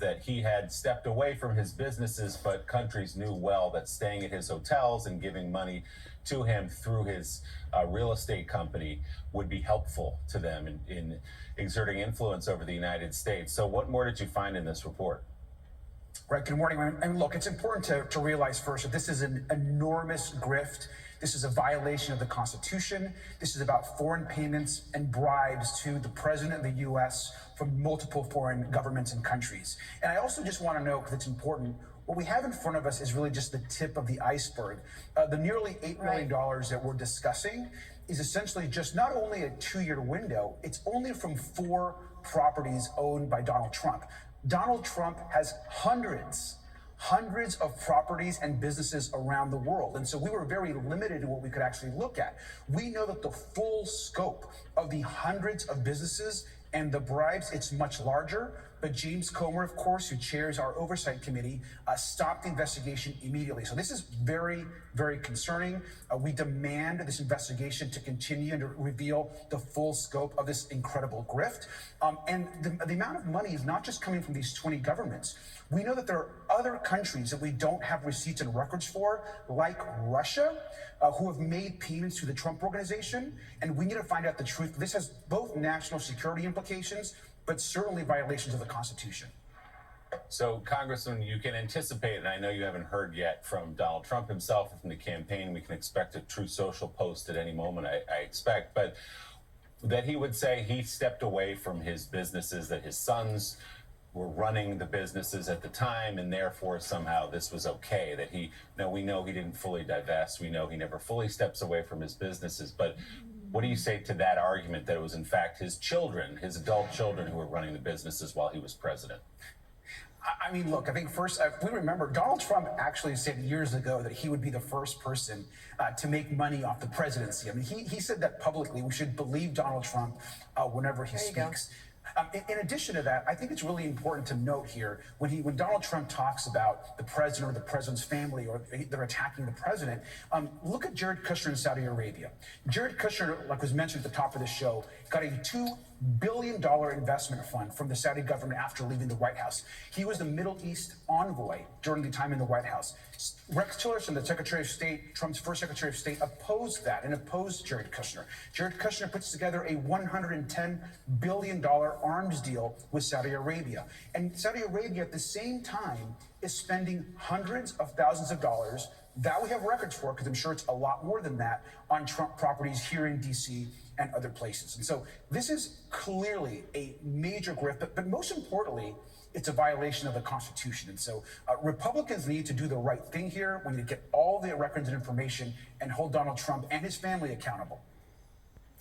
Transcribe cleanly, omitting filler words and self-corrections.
that he had stepped away from his businesses, but countries knew well that staying at his hotels and giving money to him through his real estate company would be helpful to them in exerting influence over the United States. So what more did you find in this report? Right, good morning. And look, it's important to realize first that this is an enormous grift. This is a violation of the Constitution. This is about foreign payments and bribes to the president of the U.S. from multiple foreign governments and countries. And I also just want to note, because it's important, what we have in front of us is really just the tip of the iceberg. The nearly $8 million that we're discussing is essentially just not only a 2-year window, it's only from 4 properties owned by Donald Trump. Donald Trump has hundreds of properties and businesses around the world. And so we were very limited in what we could actually look at. We know that the full scope of the hundreds of businesses and the bribes, it's much larger. But James Comer, of course, who chairs our oversight committee, stopped the investigation immediately. So this is very, very concerning. We demand this investigation to continue and to reveal the full scope of this incredible grift. And the amount of money is not just coming from these 20 governments. We know that there are other countries that we don't have receipts and records for, like Russia, who have made payments to the Trump Organization. And we need to find out the truth. This has both national security implications, but certainly violations of the Constitution. So, Congressman, you can anticipate, and I know you haven't heard yet from Donald Trump himself or from the campaign, we can expect a Truth Social post at any moment, I expect, but that he would say he stepped away from his businesses, that his sons were running the businesses at the time, and therefore somehow this was okay, that we know he didn't fully divest, we know he never fully steps away from his businesses, but what do you say to that argument that it was in fact his children, his adult children, who were running the businesses while he was president? I mean, look, I think first, we remember Donald Trump actually said years ago that he would be the first person to make money off the presidency. I mean, he said that publicly. We should believe Donald Trump whenever he speaks. In addition to that, I think it's really important to note here when Donald Trump talks about the president or the president's family or they're attacking the president, look at Jared Kushner in Saudi Arabia. Jared Kushner, like was mentioned at the top of the show, got a $2 billion investment fund from the Saudi government after leaving the White House. He was the Middle East envoy during the time in the White House. Rex Tillerson, the Secretary of State, Trump's first Secretary of State, opposed that and opposed Jared Kushner. Jared Kushner puts together a $110 billion arms deal with Saudi Arabia. And Saudi Arabia at the same time is spending hundreds of thousands of dollars that we have records for, because I'm sure it's a lot more than that, on Trump properties here in D.C. and other places. And so this is clearly a major grift, but most importantly, it's a violation of the Constitution. And so Republicans need to do the right thing here. We need to get all the records and information and hold Donald Trump and his family accountable.